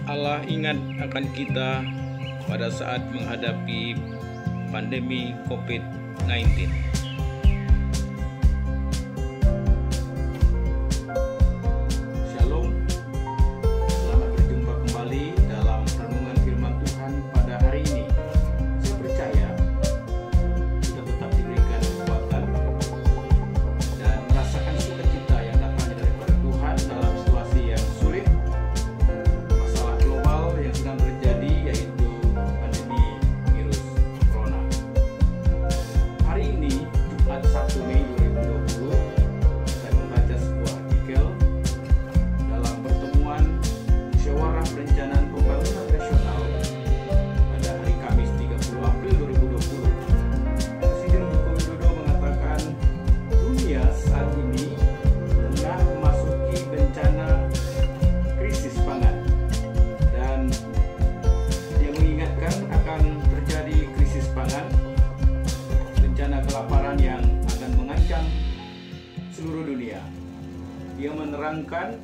Allah ingat akan kita pada saat menghadapi pandemi COVID-19. Shalom, selamat berjumpa kembali dalam renungan firman Tuhan pada hari ini. Saya percaya kita tetap diberikan kekuatan dan merasakan sukacita yang datangnya daripada Tuhan dalam situasi yang sulit, masalah global yang sedang terjadi, yaitu pandemi virus corona. Hari ini, Jumat 1 Mei 2020, saya membaca sebuah artikel dalam pertemuan Musyawarah Perencanaan Pembangunan Nasional pada hari Kamis 30 April 2020. Presiden Joko Widodo mengatakan dunia saat ini tengah memasuki bencana krisis pangan, dan dia mengingatkan akan terjadi krisis pangan, bencana kelaparan yang akan mengancam seluruh dunia. Dia menerangkan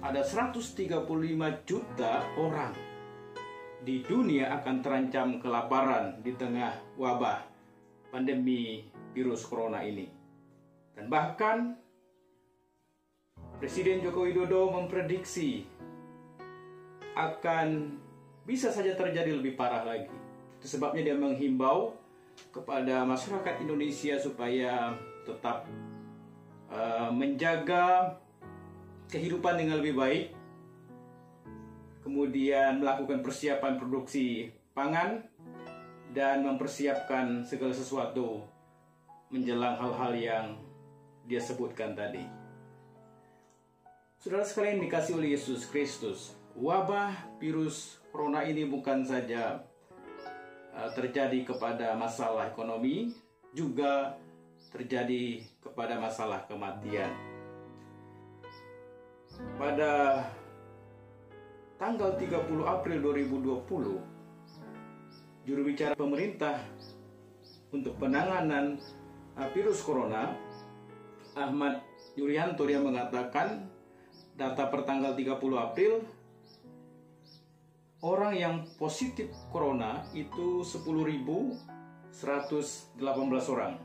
ada 135 juta orang di dunia akan terancam kelaparan di tengah wabah pandemi virus corona ini. Dan bahkan Presiden Joko Widodo memprediksi akan bisa saja terjadi lebih parah lagi. Itu sebabnya dia menghimbau kepada masyarakat Indonesia supaya tetap menjaga kehidupan dengan lebih baik, kemudian melakukan persiapan produksi pangan, dan mempersiapkan segala sesuatu menjelang hal-hal yang dia sebutkan tadi. Saudara sekalian dikasihi oleh Yesus Kristus, wabah virus corona ini bukan saja terjadi kepada masalah ekonomi, juga terjadi kepada masalah kematian. Pada tanggal 30 April 2020, juru bicara pemerintah untuk penanganan virus corona, Ahmad Yuryanto, dia mengatakan data per tanggal 30 April, orang yang positif corona itu 10.118 orang,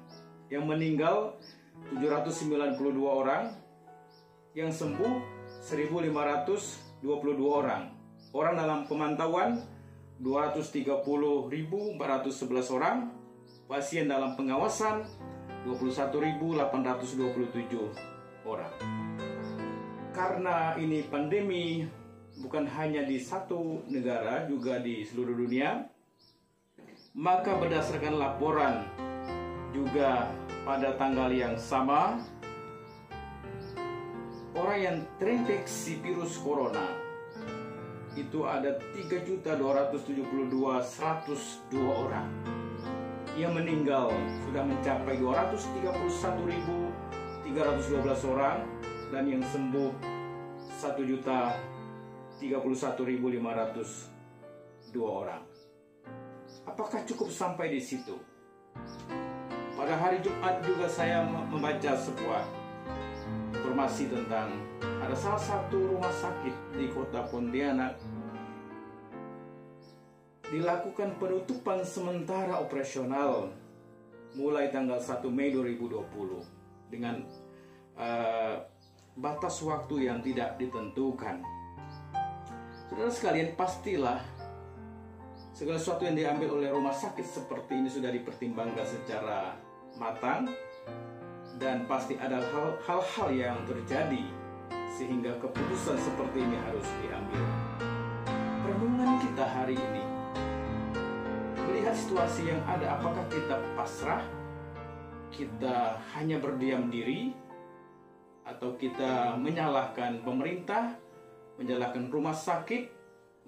yang meninggal 792 orang, yang sembuh 1.522 orang. Orang dalam pemantauan 230.411 orang, pasien dalam pengawasan 21.827 orang. Karena ini pandemi bukan hanya di satu negara, juga di seluruh dunia, maka berdasarkan laporan juga pada tanggal yang sama, orang yang terinfeksi virus corona itu ada 3.272.102 orang. Yang meninggal sudah mencapai 231.312 orang, dan yang sembuh 1.031.502 orang. Apakah cukup sampai di situ? Pada hari Jumat juga saya membaca sebuah informasi tentang ada salah satu rumah sakit di kota Pontianak dilakukan penutupan sementara operasional mulai tanggal 1 Mei 2020 dengan batas waktu yang tidak ditentukan. Saudara sekalian, pastilah segala sesuatu yang diambil oleh rumah sakit seperti ini sudah dipertimbangkan secara matang, dan pasti ada hal-hal yang terjadi sehingga keputusan seperti ini harus diambil. Renungan kita hari ini melihat situasi yang ada, apakah kita pasrah, kita hanya berdiam diri, atau kita menyalahkan pemerintah, menyalahkan rumah sakit,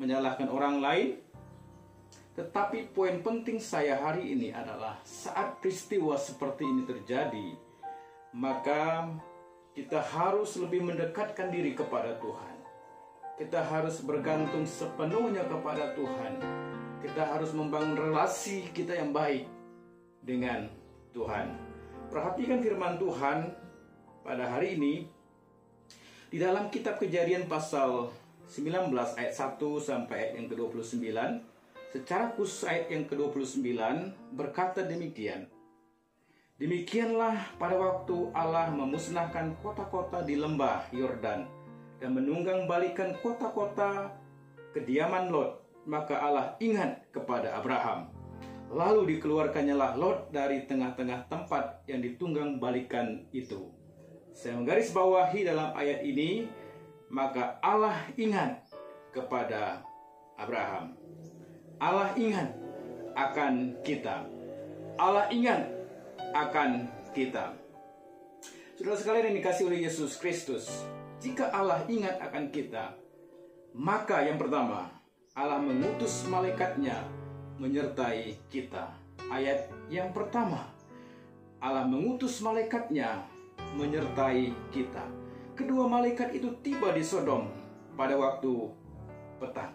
menyalahkan orang lain. Tetapi poin penting saya hari ini adalah saat peristiwa seperti ini terjadi, maka kita harus lebih mendekatkan diri kepada Tuhan. Kita harus bergantung sepenuhnya kepada Tuhan. Kita harus membangun relasi kita yang baik dengan Tuhan. Perhatikan firman Tuhan pada hari ini di dalam kitab Kejadian pasal 19 ayat 1 sampai ayat yang ke-29, secara khusus ayat yang ke-29 berkata demikian. Demikianlah pada waktu Allah memusnahkan kota-kota di lembah Yordan dan menunggang balikan kota-kota kediaman Lot, maka Allah ingat kepada Abraham. Lalu dikeluarkannyalah Lot dari tengah-tengah tempat yang ditunggang balikan itu. Saya menggarisbawahi dalam ayat ini, maka Allah ingat kepada Abraham. Allah ingat akan kita. Allah ingat akan kita. Saudara sekalian yang dikasihi oleh Yesus Kristus, jika Allah ingat akan kita, maka yang pertama, Allah mengutus malaikatnya menyertai kita. Ayat yang pertama, Allah mengutus malaikatnya menyertai kita. Kedua malaikat itu tiba di Sodom pada waktu petang.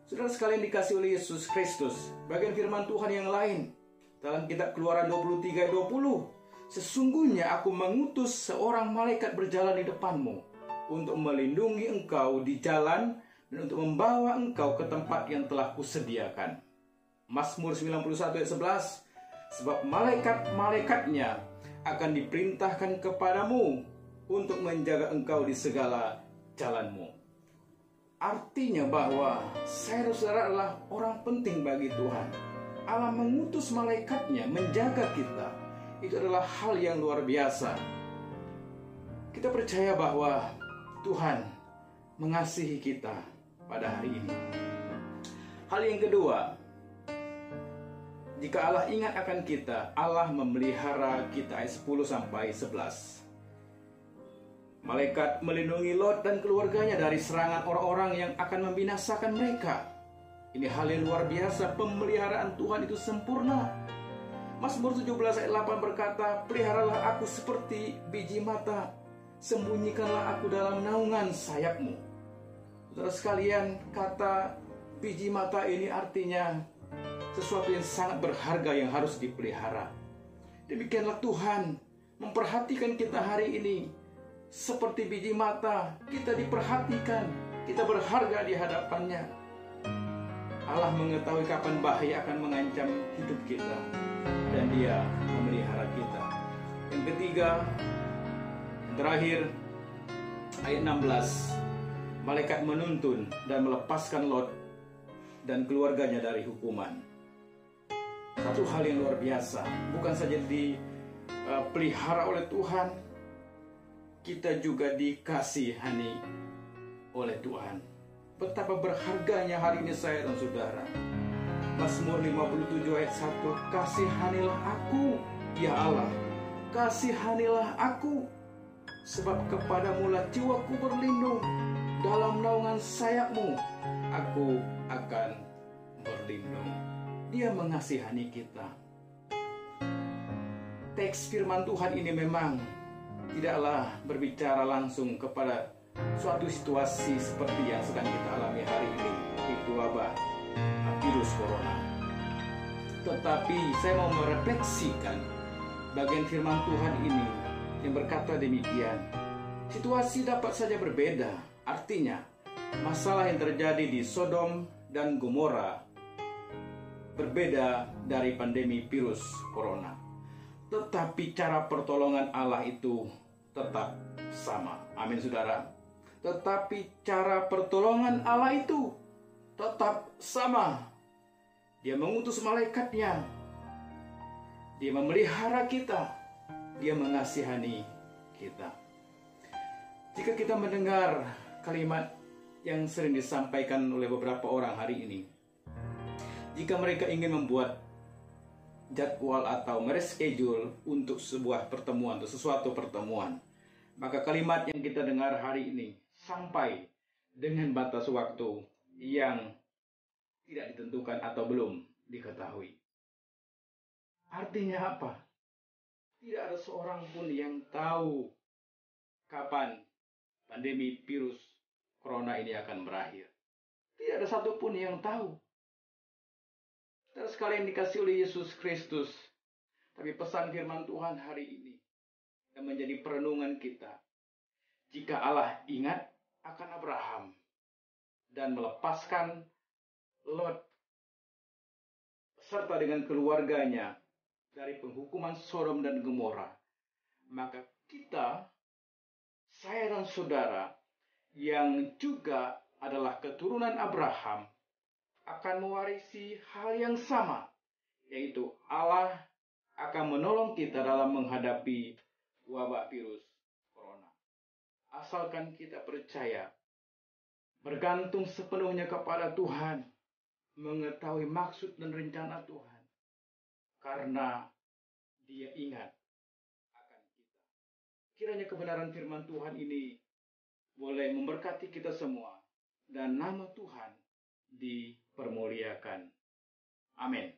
Saudara sekalian dikasihi oleh Yesus Kristus, bagian firman Tuhan yang lain dalam kitab Keluaran 23 ayat 20, sesungguhnya aku mengutus seorang malaikat berjalan di depanmu untuk melindungi engkau di jalan dan untuk membawa engkau ke tempat yang telah kusediakan. Mazmur 91 ayat 11, sebab malaikat-malaikatnya akan diperintahkan kepadamu untuk menjaga engkau di segala jalanmu. Artinya bahwa saya dan saudara adalah orang penting bagi Tuhan. Allah mengutus malaikatnya menjaga kita. Itu adalah hal yang luar biasa. Kita percaya bahwa Tuhan mengasihi kita pada hari ini. Hal yang kedua, jika Allah ingat akan kita, Allah memelihara kita. Ayat 10 sampai 11. Malaikat melindungi Lot dan keluarganya dari serangan orang-orang yang akan membinasakan mereka. Ini hal yang luar biasa. Pemeliharaan Tuhan itu sempurna. Mazmur 17 ayat 8 berkata, peliharalah aku seperti biji mata, sembunyikanlah aku dalam naungan sayapmu. Saudara sekalian, kata biji mata ini artinya sesuatu yang sangat berharga yang harus dipelihara. Demikianlah Tuhan memperhatikan kita hari ini. Seperti biji mata, kita diperhatikan, kita berharga di hadapannya. Allah mengetahui kapan bahaya akan mengancam hidup kita, dan Dia memelihara kita. Yang ketiga, yang terakhir, ayat 16, malaikat menuntun dan melepaskan Lot dan keluarganya dari hukuman. Satu hal yang luar biasa, bukan saja dipelihara oleh Tuhan, kita juga dikasihani oleh Tuhan. Betapa berharganya hari ini saya dan saudara. Mazmur 57 ayat 1, kasihanilah aku, ya Allah, kasihanilah aku, sebab kepadamulah jiwaku berlindung, dalam naungan sayapmu aku akan berlindung. Dia mengasihani kita. Teks firman Tuhan ini memang tidaklah berbicara langsung kepada suatu situasi seperti yang sedang kita alami hari ini, yaitu wabah virus corona. Tetapi saya mau merefleksikan bagian firman Tuhan ini yang berkata demikian. Situasi dapat saja berbeda. Artinya, masalah yang terjadi di Sodom dan Gomora berbeda dari pandemi virus corona. Tetapi cara pertolongan Allah itu tetap sama. Amin, saudara. Tetapi cara pertolongan Allah itu tetap sama. Dia mengutus malaikatnya. Dia memelihara kita. Dia mengasihani kita. Jika kita mendengar kalimat yang sering disampaikan oleh beberapa orang hari ini, jika mereka ingin membuat jadwal atau mereschedule untuk sebuah pertemuan atau sesuatu pertemuan, maka kalimat yang kita dengar hari ini sampai dengan batas waktu yang tidak ditentukan atau belum diketahui. Artinya apa? Tidak ada seorang pun yang tahu kapan pandemi virus corona ini akan berakhir. Tidak ada satupun yang tahu. Saudara sekalian dikasihi oleh Yesus Kristus. Tapi pesan firman Tuhan hari ini yang menjadi perenungan kita. Jika Allah ingat akan Abraham, dan melepaskan Lot serta dengan keluarganya dari penghukuman Sodom dan Gomora, maka kita, saya dan saudara yang juga adalah keturunan Abraham akan mewarisi hal yang sama, yaitu Allah akan menolong kita dalam menghadapi wabah virus corona. Asalkan kita percaya, bergantung sepenuhnya kepada Tuhan, mengetahui maksud dan rencana Tuhan, karena Dia ingat akan kita. Kiranya kebenaran firman Tuhan ini boleh memberkati kita semua, dan nama Tuhan dipermuliakan. Amin.